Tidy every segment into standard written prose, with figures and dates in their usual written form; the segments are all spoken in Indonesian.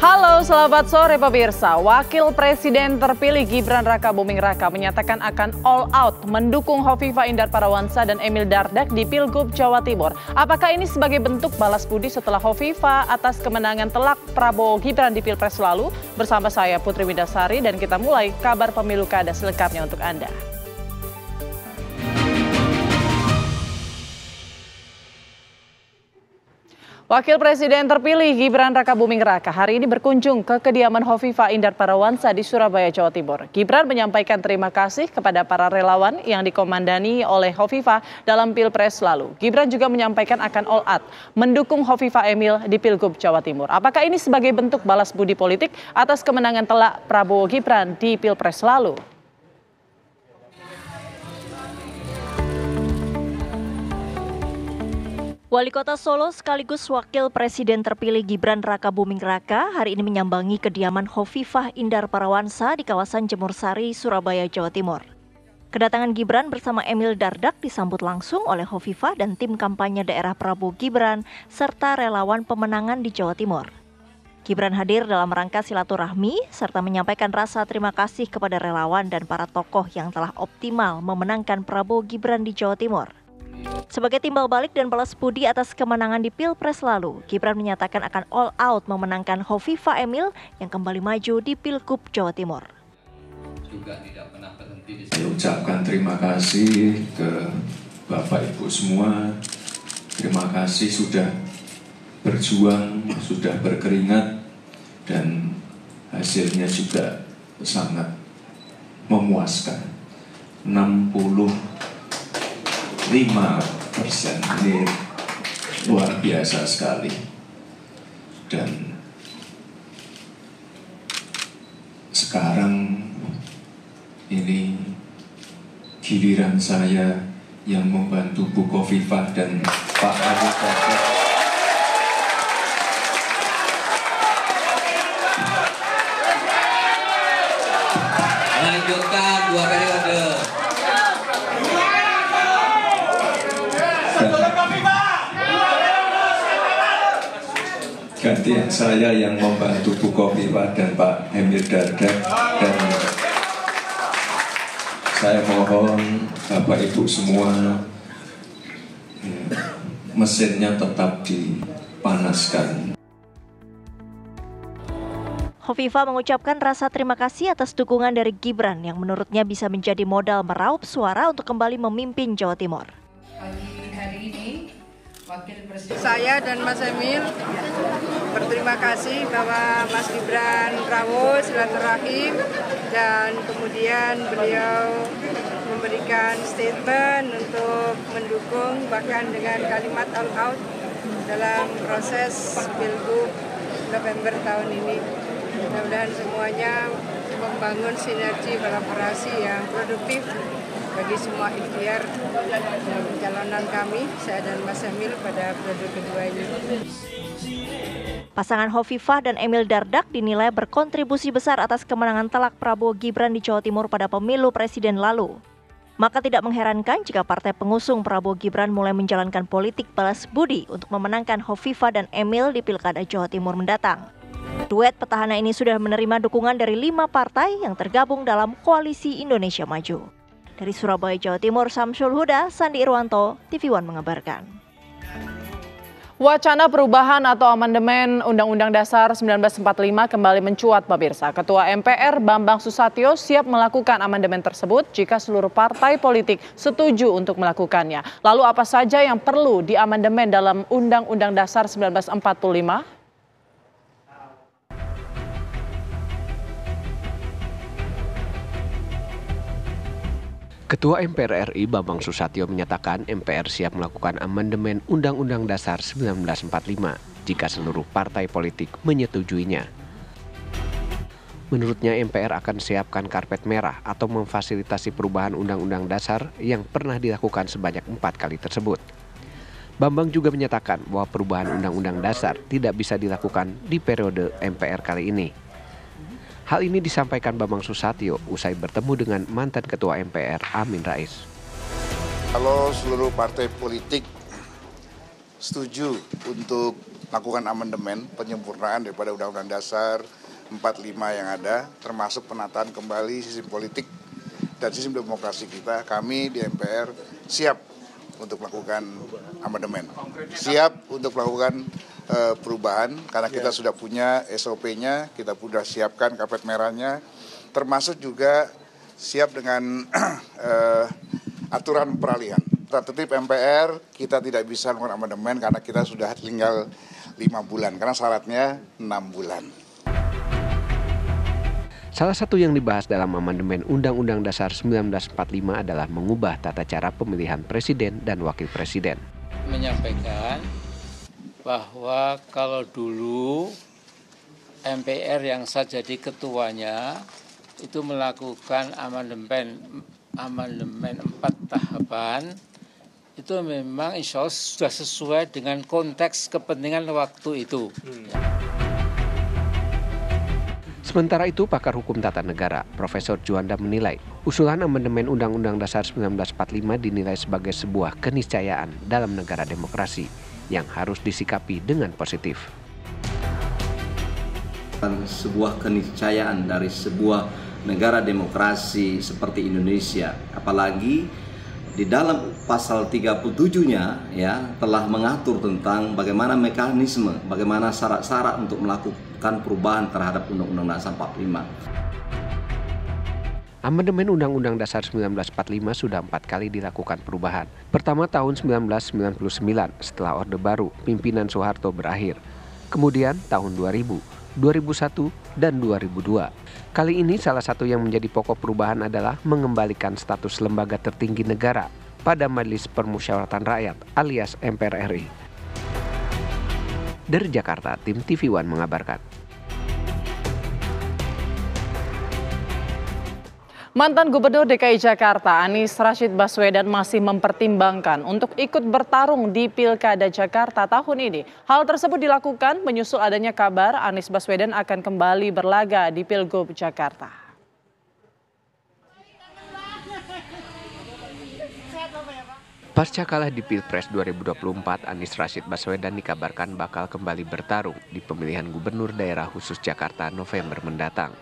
Halo, selamat sore pemirsa. Wakil Presiden terpilih Gibran Rakabuming Raka menyatakan akan all out mendukung Hovifah Indar Parawansa dan Emil Dardak di Pilgub Jawa Timur. Apakah ini sebagai bentuk balas budi setelah Hovifah atas kemenangan telak Prabowo Gibran di Pilpres lalu? Bersama saya Putri Widasari dan kita mulai kabar pemilu kada selengkapnya untuk Anda. Wakil Presiden terpilih Gibran Rakabuming Raka hari ini berkunjung ke kediaman Hovifah Indar Parawansa di Surabaya, Jawa Timur. Gibran menyampaikan terima kasih kepada para relawan yang dikomandani oleh Hovifah dalam Pilpres lalu. Gibran juga menyampaikan akan all out mendukung Hovifah Emil di Pilgub Jawa Timur. Apakah ini sebagai bentuk balas budi politik atas kemenangan telak Prabowo Gibran di Pilpres lalu? Wali Kota Solo sekaligus Wakil Presiden terpilih Gibran Rakabuming Raka hari ini menyambangi kediaman Hovifah Indar Parawansa di kawasan Jemur Sari, Surabaya, Jawa Timur. Kedatangan Gibran bersama Emil Dardak disambut langsung oleh Hovifah dan tim kampanye daerah Prabowo Gibran serta relawan pemenangan di Jawa Timur. Gibran hadir dalam rangka silaturahmi serta menyampaikan rasa terima kasih kepada relawan dan para tokoh yang telah optimal memenangkan Prabowo Gibran di Jawa Timur. Sebagai timbal balik dan balas budi atas kemenangan di Pilpres lalu, Gibran menyatakan akan all out memenangkan Hovifah Emil yang kembali maju di Pilgub Jawa Timur. Saya ucapkan terima kasih ke Bapak Ibu semua. Terima kasih sudah berjuang, sudah berkeringat, dan hasilnya juga sangat memuaskan. 65% ini luar biasa sekali, dan sekarang ini giliran saya yang membantu Bu Hovifah dan Pak Emil Dardak. Melanjutkan 2 periode. Gantian saya yang membantu Bu Hovifah dan Pak Emil Dardak, dan saya mohon Bapak Ibu semua mesinnya tetap dipanaskan. Hovifah mengucapkan rasa terima kasih atas dukungan dari Gibran yang menurutnya bisa menjadi modal meraup suara untuk kembali memimpin Jawa Timur. Hari ini Wakil Presiden saya dan Mas Emil berterima kasih bahwa Mas Gibran Prabowo silaturahim dan kemudian beliau memberikan statement untuk mendukung bahkan dengan kalimat all out dalam proses Pilgub November tahun ini. Mudah-mudahan semuanya membangun sinergi kolaborasi yang produktif bagi semua ikhtiar pencalonan kami, saya dan Mas Emil pada periode kedua ini. Pasangan Hovifah dan Emil Dardak dinilai berkontribusi besar atas kemenangan telak Prabowo Gibran di Jawa Timur pada pemilu presiden lalu. Maka tidak mengherankan jika partai pengusung Prabowo Gibran mulai menjalankan politik balas budi untuk memenangkan Hovifah dan Emil di Pilkada Jawa Timur mendatang. Duet petahana ini sudah menerima dukungan dari 5 partai yang tergabung dalam Koalisi Indonesia Maju. Dari Surabaya, Jawa Timur, Samsul Huda, Sandi Irwanto, TV One mengabarkan. Wacana perubahan atau amandemen Undang-Undang Dasar 1945 kembali mencuat pemirsa. Ketua MPR Bambang Susatyo siap melakukan amandemen tersebut jika seluruh partai politik setuju untuk melakukannya. Lalu apa saja yang perlu diamandemen dalam Undang-Undang Dasar 1945? Ketua MPR RI Bambang Susatyo menyatakan MPR siap melakukan amandemen Undang-Undang Dasar 1945 jika seluruh partai politik menyetujuinya. Menurutnya MPR akan siapkan karpet merah atau memfasilitasi perubahan Undang-Undang Dasar yang pernah dilakukan sebanyak 4 kali tersebut. Bambang juga menyatakan bahwa perubahan Undang-Undang Dasar tidak bisa dilakukan di periode MPR kali ini. Hal ini disampaikan Bambang Susatyo usai bertemu dengan mantan Ketua MPR Amin Rais. Kalau seluruh partai politik setuju untuk melakukan amandemen, penyempurnaan daripada Undang-Undang Dasar 45 yang ada, termasuk penataan kembali sistem politik dan sistem demokrasi kita. Kami di MPR siap untuk melakukan amandemen, siap untuk melakukan perubahan, karena kita sudah punya SOP-nya, kita sudah siapkan karpet merahnya, termasuk juga siap dengan aturan peralihan. Tata tertib MPR kita tidak bisa melakukan amandemen karena kita sudah tinggal 5 bulan, karena syaratnya 6 bulan. Salah satu yang dibahas dalam amandemen Undang-Undang Dasar 1945 adalah mengubah tata cara pemilihan presiden dan wakil presiden. Menyampaikan bahwa kalau dulu MPR yang saya jadi ketuanya itu melakukan amandemen 4 tahapan, itu memang insya Allah sudah sesuai dengan konteks kepentingan waktu itu. Sementara itu, pakar hukum tata negara, Profesor Juanda menilai, usulan amandemen Undang-Undang Dasar 1945 dinilai sebagai sebuah keniscayaan dalam negara demokrasi yang harus disikapi dengan positif. Sebuah keniscayaan dari sebuah negara demokrasi seperti Indonesia, apalagi di dalam pasal 37-nya ya telah mengatur tentang bagaimana mekanisme, bagaimana syarat-syarat untuk melakukan perubahan terhadap Undang-Undang Dasar 45. Amandemen Undang-Undang Dasar 1945 sudah 4 kali dilakukan perubahan. Pertama tahun 1999 setelah Orde Baru pimpinan Soeharto berakhir. Kemudian tahun 2000, 2001, dan 2002. Kali ini salah satu yang menjadi pokok perubahan adalah mengembalikan status lembaga tertinggi negara pada Majelis Permusyawaratan Rakyat alias MPR RI. Dari Jakarta, tim TV One mengabarkan. Mantan Gubernur DKI Jakarta Anies Rashid Baswedan masih mempertimbangkan untuk ikut bertarung di Pilkada Jakarta tahun ini. Hal tersebut dilakukan menyusul adanya kabar Anies Baswedan akan kembali berlaga di Pilgub Jakarta. Pasca kalah di Pilpres 2024, Anies Rashid Baswedan dikabarkan bakal kembali bertarung di pemilihan Gubernur Daerah Khusus Jakarta November mendatang.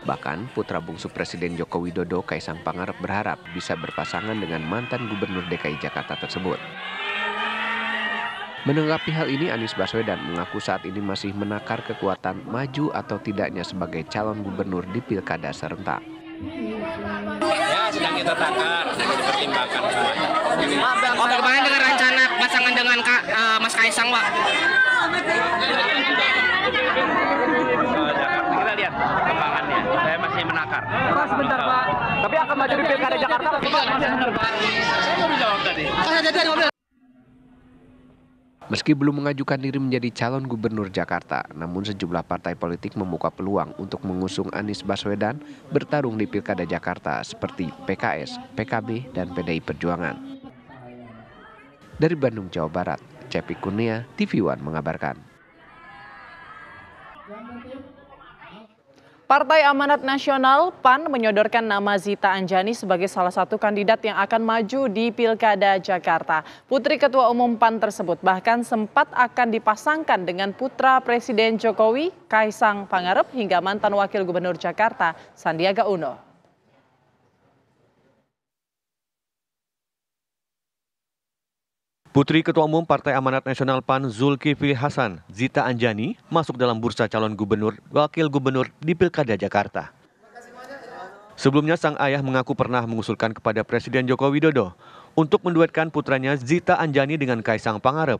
Bahkan putra bungsu Presiden Joko Widodo, Kaisang Pangarep, berharap bisa berpasangan dengan mantan Gubernur DKI Jakarta tersebut. Menanggapi hal ini, Anies Baswedan mengaku saat ini masih menakar kekuatan maju atau tidaknya sebagai calon gubernur di Pilkada serentak. Ya, sedang kita takar, sedang dipertimbangkan semuanya. Bagaimana dengan rencana pasangan dengan Mas Kaisang, Pak? Kita lihat perkembangannya. Saya masih menakar. Pak, sebentar Pak. Tapi akan maju di Pilkada Jakarta Pak? Saya baru jawab tadi. Meski belum mengajukan diri menjadi calon gubernur Jakarta, namun sejumlah partai politik membuka peluang untuk mengusung Anies Baswedan bertarung di Pilkada Jakarta seperti PKS, PKB, dan PDI Perjuangan. Dari Bandung, Jawa Barat, Cepi Kurnia, TV One mengabarkan. Partai Amanat Nasional PAN menyodorkan nama Zita Anjani sebagai salah satu kandidat yang akan maju di Pilkada Jakarta. Putri Ketua Umum PAN tersebut bahkan sempat akan dipasangkan dengan putra Presiden Jokowi, Kaisang Pangarep, hingga mantan Wakil Gubernur Jakarta, Sandiaga Uno. Putri Ketua Umum Partai Amanat Nasional PAN Zulkifli Hasan, Zita Anjani, masuk dalam bursa calon gubernur, wakil gubernur di Pilkada Jakarta. Sebelumnya sang ayah mengaku pernah mengusulkan kepada Presiden Joko Widodo untuk menduetkan putranya Zita Anjani dengan Kaisang Pangarep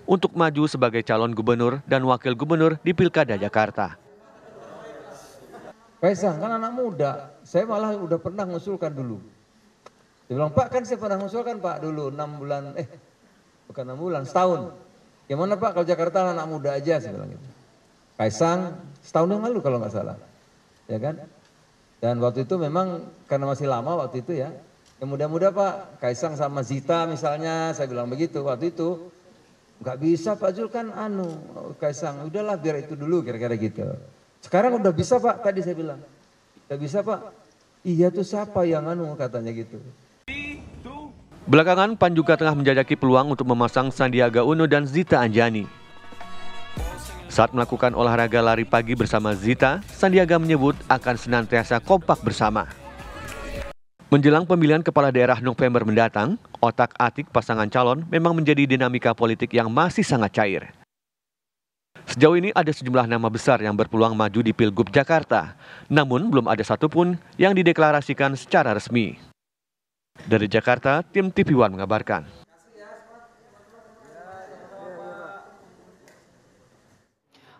untuk maju sebagai calon gubernur dan wakil gubernur di Pilkada Jakarta. Kaisang kan anak muda, saya malah udah pernah mengusulkan dulu. Dia bilang, Pak kan saya pernah mengusulkan Pak dulu 6 bulan, bukan 6 bulan, setahun. Gimana Pak kalau Jakarta anak muda aja, saya bilang gitu. Kaisang setahun yang lalu kalau nggak salah, ya kan? Dan waktu itu memang karena masih lama waktu itu ya, yang muda-muda Pak, Kaisang sama Zita misalnya, saya bilang begitu waktu itu. Nggak bisa Pak Zul kan Kaisang, udahlah biar itu dulu kira-kira gitu. Sekarang udah bisa Pak, tadi saya bilang. Udah bisa Pak, iya tuh siapa yang katanya gitu. Belakangan, PAN juga tengah menjajaki peluang untuk memasang Sandiaga Uno dan Zita Anjani. Saat melakukan olahraga lari pagi bersama Zita, Sandiaga menyebut akan senantiasa kompak bersama. Menjelang pemilihan kepala daerah November mendatang, otak-atik pasangan calon memang menjadi dinamika politik yang masih sangat cair. Sejauh ini ada sejumlah nama besar yang berpeluang maju di Pilgub Jakarta, namun belum ada satupun yang dideklarasikan secara resmi. Dari Jakarta, tim TV One mengabarkan.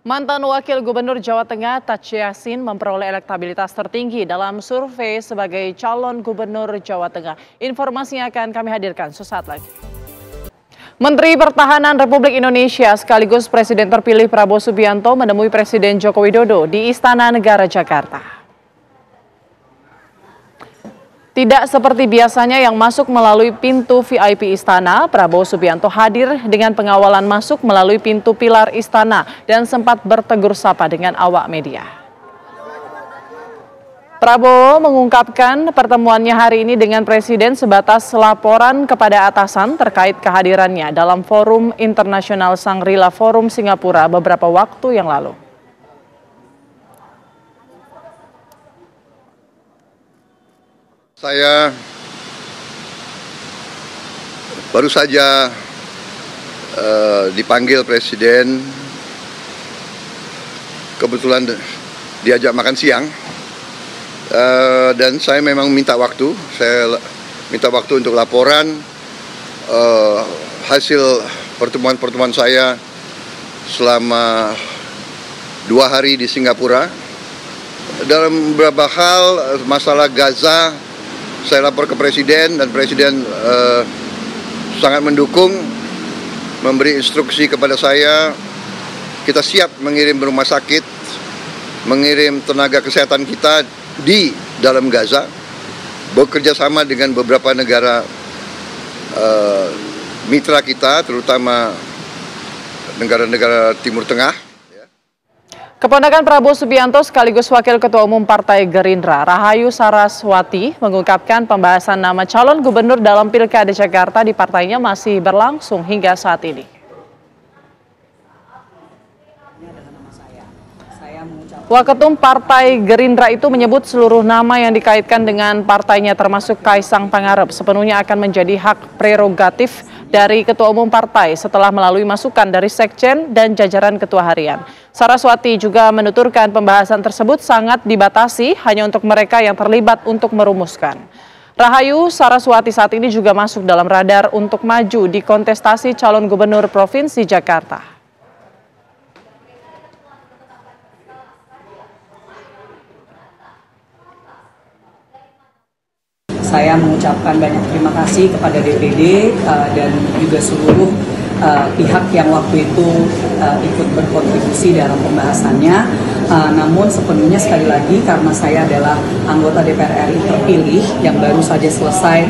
Mantan Wakil Gubernur Jawa Tengah Taci Yassin memperoleh elektabilitas tertinggi dalam survei sebagai calon Gubernur Jawa Tengah. Informasinya akan kami hadirkan sesaat lagi. Menteri Pertahanan Republik Indonesia sekaligus Presiden terpilih Prabowo Subianto menemui Presiden Joko Widodo di Istana Negara Jakarta. Tidak seperti biasanya yang masuk melalui pintu VIP Istana, Prabowo Subianto hadir dengan pengawalan masuk melalui pintu pilar Istana dan sempat bertegur sapa dengan awak media. Prabowo mengungkapkan pertemuannya hari ini dengan Presiden sebatas laporan kepada atasan terkait kehadirannya dalam Forum Internasional Shangri-La Forum Singapura beberapa waktu yang lalu. Saya baru saja dipanggil Presiden, kebetulan diajak makan siang, dan saya memang minta waktu. Saya minta waktu untuk laporan hasil pertemuan-pertemuan saya selama 2 hari di Singapura. Dalam beberapa hal, masalah Gaza, saya lapor ke Presiden dan Presiden sangat mendukung, memberi instruksi kepada saya. Kita siap mengirim rumah sakit, mengirim tenaga kesehatan kita di dalam Gaza, bekerja sama dengan beberapa negara mitra kita, terutama negara-negara Timur Tengah. Keponakan Prabowo Subianto sekaligus Wakil Ketua Umum Partai Gerindra, Rahayu Saraswati, mengungkapkan pembahasan nama calon gubernur dalam Pilkada Jakarta di partainya masih berlangsung hingga saat ini. Waketum Partai Gerindra itu menyebut seluruh nama yang dikaitkan dengan partainya termasuk Kaisang Pangarep sepenuhnya akan menjadi hak prerogatif dari Ketua Umum Partai setelah melalui masukan dari Sekjen dan jajaran Ketua Harian. Saraswati juga menuturkan pembahasan tersebut sangat dibatasi hanya untuk mereka yang terlibat untuk merumuskan. Rahayu Saraswati saat ini juga masuk dalam radar untuk maju di kontestasi calon gubernur Provinsi Jakarta. Saya mengucapkan banyak terima kasih kepada DPD dan juga seluruh pihak yang waktu itu ikut berkontribusi dalam pembahasannya. Namun sepenuhnya sekali lagi karena saya adalah anggota DPR RI terpilih yang baru saja selesai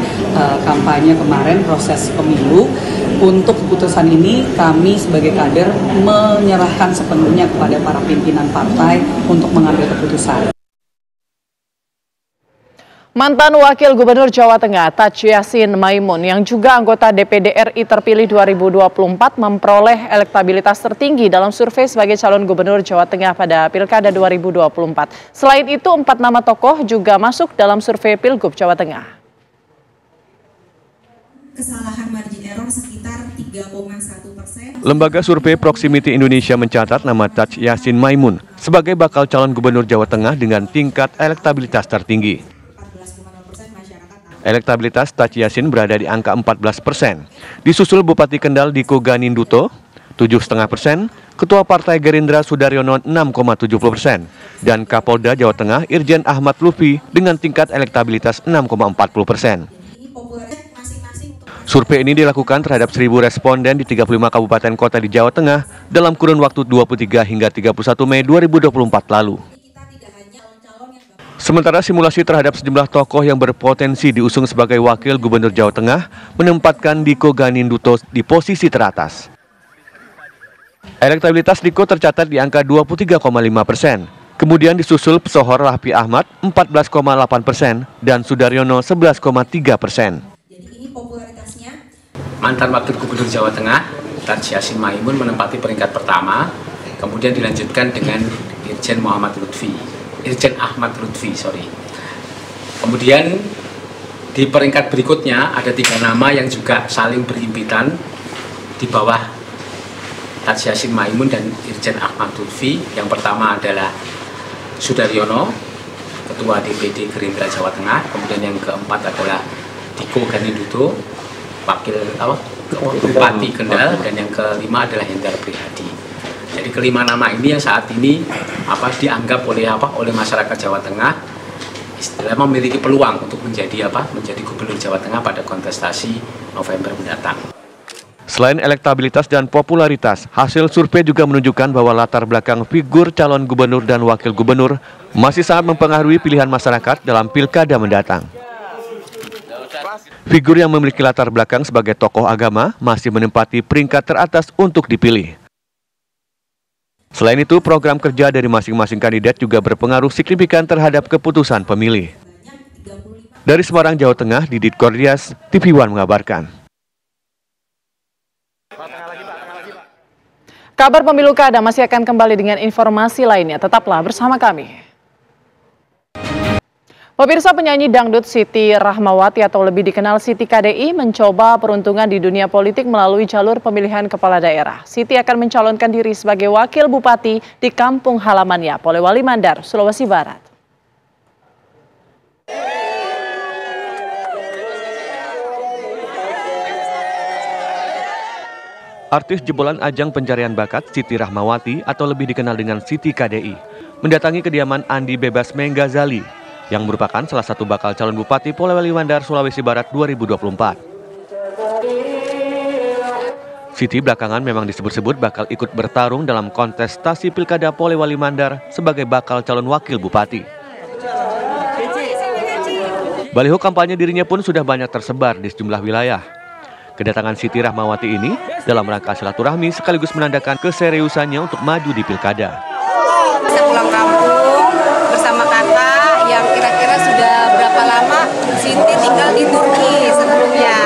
kampanye kemarin, proses pemilu. Untuk keputusan ini kami sebagai kader menyerahkan sepenuhnya kepada para pimpinan partai untuk mengambil keputusan. Mantan Wakil Gubernur Jawa Tengah Taci Yassin Maimun yang juga anggota DPD RI terpilih 2024 memperoleh elektabilitas tertinggi dalam survei sebagai calon Gubernur Jawa Tengah pada Pilkada 2024. Selain itu, 4 nama tokoh juga masuk dalam survei Pilgub Jawa Tengah. Kesalahan margin error sekitar 3,1%. Lembaga survei Proximity Indonesia mencatat nama Taci Yassin Maimun sebagai bakal calon Gubernur Jawa Tengah dengan tingkat elektabilitas tertinggi. Elektabilitas Taci Yassin berada di angka 14%. Disusul Bupati Kendal Diko Ganinduto 7,5%, Ketua Partai Gerindra Sudaryono 6,70%, dan Kapolda Jawa Tengah Irjen Ahmad Lutfi dengan tingkat elektabilitas 6,40%. Survei ini dilakukan terhadap 1.000 responden di 35 kabupaten kota di Jawa Tengah dalam kurun waktu 23 hingga 31 Mei 2024 lalu. Sementara simulasi terhadap sejumlah tokoh yang berpotensi diusung sebagai Wakil Gubernur Jawa Tengah menempatkan Diko Ganinduto di posisi teratas. Elektabilitas Diko tercatat di angka 23,5%. Kemudian disusul Pesohor Raffi Ahmad 14,8% dan Sudaryono 11,3%. mantan Wakil Gubernur Jawa Tengah, Tarji Yassin Maimun menempati peringkat pertama, kemudian dilanjutkan dengan Irjen Ahmad Lutfi. Kemudian di peringkat berikutnya ada 3 nama yang juga saling berhimpitan di bawah Tarji Yassin Maimun dan Irjen Ahmad Lutfi. Yang pertama adalah Sudaryono, Ketua DPD Gerindra Jawa Tengah. Kemudian yang keempat adalah Diko Ganinduto, Wakil Bupati Kendal, dan yang kelima adalah Hendar Prihadi. Jadi kelima nama ini yang saat ini dianggap oleh masyarakat Jawa Tengah istilahnya memiliki peluang untuk menjadi Gubernur Jawa Tengah pada kontestasi November mendatang. Selain elektabilitas dan popularitas, hasil survei juga menunjukkan bahwa latar belakang figur calon gubernur dan wakil gubernur masih sangat mempengaruhi pilihan masyarakat dalam pilkada mendatang. Figur yang memiliki latar belakang sebagai tokoh agama masih menempati peringkat teratas untuk dipilih. Selain itu, program kerja dari masing-masing kandidat juga berpengaruh signifikan terhadap keputusan pemilih. Dari Semarang, Jawa Tengah, Didit Gordias, TV One mengabarkan. Kabar Pemilu Kada masih akan kembali dengan informasi lainnya. Tetaplah bersama kami. Pemirsa, penyanyi dangdut Siti Rahmawati atau lebih dikenal Siti KDI mencoba peruntungan di dunia politik melalui jalur pemilihan kepala daerah. Siti akan mencalonkan diri sebagai wakil bupati di kampung halamannya, Polewali Mandar, Sulawesi Barat. Artis jebolan ajang pencarian bakat Siti Rahmawati atau lebih dikenal dengan Siti KDI mendatangi kediaman Andi Bebas Menggazali yang merupakan salah satu bakal calon bupati Polewali Mandar, Sulawesi Barat 2024. Siti belakangan memang disebut-sebut bakal ikut bertarung dalam kontestasi Pilkada Polewali Mandar sebagai bakal calon wakil bupati. Baliho kampanye dirinya pun sudah banyak tersebar di sejumlah wilayah. Kedatangan Siti Rahmawati ini dalam rangka silaturahmi sekaligus menandakan keseriusannya untuk maju di pilkada. Saya pulang kampung bersama kakak yang kira-kira sudah berapa lama Siti tinggal di Turki sebelumnya.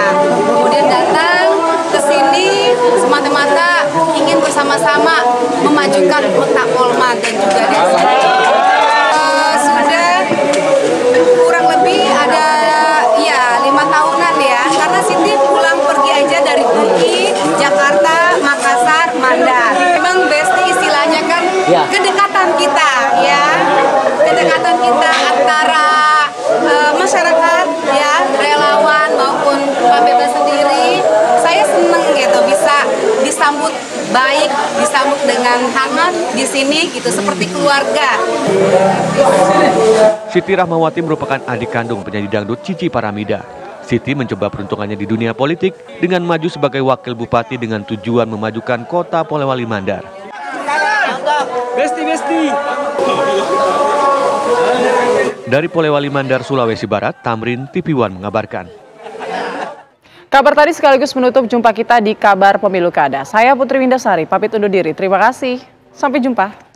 Kemudian datang ke sini semata-mata ingin bersama-sama memajukan kota Polman dan juga desa. Sudah kurang lebih ada 5 tahunan ya, karena Siti pulang pergi aja dari Turki, Jakarta, Makassar, Mandar. Memang besti istilahnya kan kedekatan kita ya, kedekatan kita antara masyarakat ya, relawan maupun Pak Bebas sendiri. Saya seneng gitu bisa disambut baik, disambut dengan hangat di sini gitu, seperti keluarga. Siti Rahmawati merupakan adik kandung penyanyi dangdut Cici Paramida. Siti mencoba peruntungannya di dunia politik dengan maju sebagai wakil bupati dengan tujuan memajukan kota Polewali Mandar. Besti. Dari Polewali Mandar, Sulawesi Barat, Tamrin, TV One mengabarkan. Kabar tadi sekaligus menutup jumpa kita di Kabar Pemilu Kada. Saya Putri Windasari, pamit undur diri. Terima kasih. Sampai jumpa.